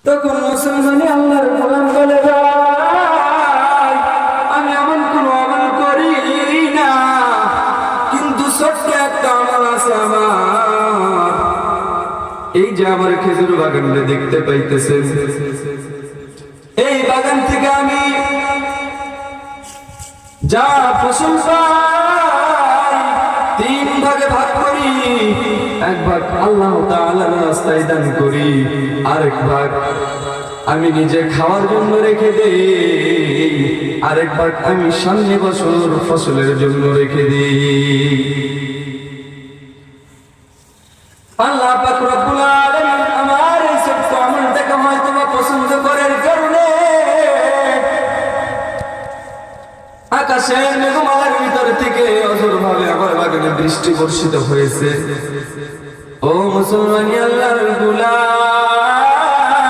তখন মুসলমানি আল্লাহর গোলাম বলে ভাই আমি এমন কোন আমল করি না, কিন্তু ছোট্ট একটা আমল আছে আমার। এই যে আমার খেজুর বাগানটা দেখতে পাইতেছেন, এই বাগান থেকে আমি যা ফসল পাই 3 ভাগে ভাগ করি। 1 ভাগ আল্লাহ তাআলার রাস্তায় দান করি, আরেক ভাগ আমি নিজে খাওয়ার জন্য রেখে দেই, আরেক ভাগ আমি সামনে বছর ফসলের জন্য রেখে দিই। আল্লাহ পাক রব্বুল আলামিন আমার এই ছোট্ট আমলটাকে হয়তো পছন্দ করার কারণে আকাশের মেঘমালার ভিতর থেকে অঝোরভাবে আমার বাগানে বৃষ্টি বর্ষিত হয়েছে। ও মুসলমানি আল্লাহ